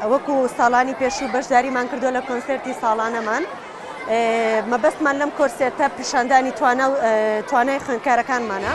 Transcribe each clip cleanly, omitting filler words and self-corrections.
وەکو ساڵانی پێشوو بەشداریمان کردو لە کۆنسێرتی ساڵانەمان مەبەستمان لەم کۆرسێتە پیشاندانی توانای خوێندکارەکانمانە.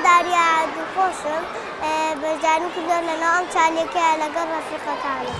داریا دوخۆشم بەشداریم کردووە لەناو ئەم چالێکەیە لەگەڵ ڕەفیقەکانم.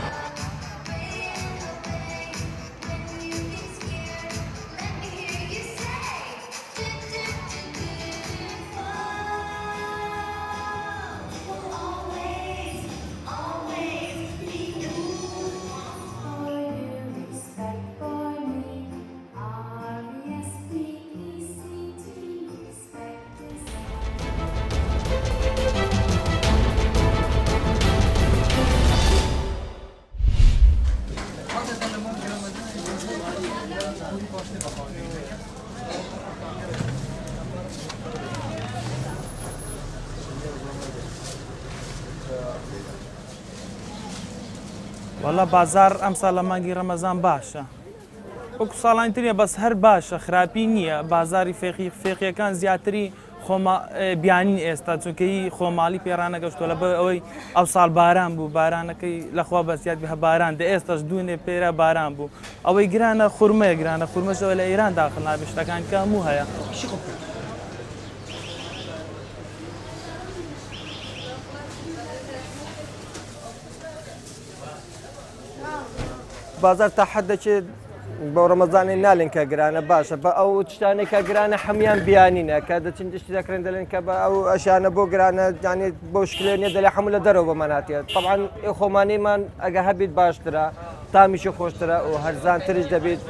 والله بازار ئەم ساڵ لە مانگی ڕەمەزان باشە وەکو ساڵانی ترە بەس هەر باشە خراپی نییە بازاری فێقیەکان زیاتری بیانین ئێستا چونکەی خۆماڵی پێڕانە گەشتووە لە ئەوەی ئەو ساڵ باران بوو بارانەکەی لەخوا بەسیات بە باران دە ئێستاش دوونێ پێرە باران بوو ئەوەی گرانە خوورمەیە گرانە خوورمەشەوە لە ئێران داخل نابێ شتەکان کەموو هەیە. بازار تا حدەچێت بۆ ڕەمەزانی نالێن کە گرانە باشە بە ئەو تشتانێک کە گرانە هەمان بیانینە کە دەچین تشتی دەکرێن دەڵێن کە بە ئەو ئەشانە بۆ گرانە جانێت بۆ شکلێنێ دەڵێ هەموو لە دەرەوە بەماناتێت طبعاً خۆمانیمان ئەگە هەبیت باشترە تامیشی خۆشترە و هەرزان ترش دەبێت.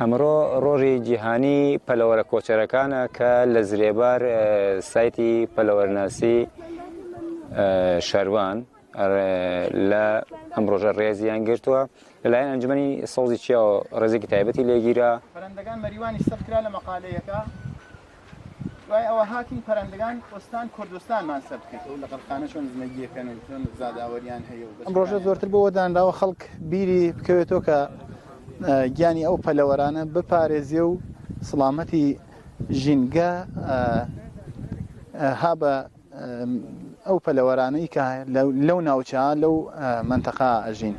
ئەمڕۆ ڕۆژی جیهانی پەلەوەرە کۆچەرەکانە کە لە زرێبار سایتی پەلەوەرناسی شەروان لە ئەم ڕۆژە ڕێزیان گرتووە لەلایەن ئەنجومەنی سەوزی چیاوە ڕێزێکی تایبەتی لێگیرا. پەرەندەکان مەریوانی سەرکرا لە مەقالەیەەکە دوای ئەوە هاتین پەرەندگان وەستان کوردستانمان سەر کرد و لە قەرخانە چۆن زندگیەکەن و چۆن زاداوەریان هەیە و ئەم ڕۆژە زۆرتر بۆ دانراوە خەڵک بیری بکەوێتەوە کە گیانی ئەو پەلەوەرانە بپارێزیە و سڵامەتی ژینگە ها بە ئەو پەلەوەرانەی کە لەو ناوچە لەو منتەقا ئەژین.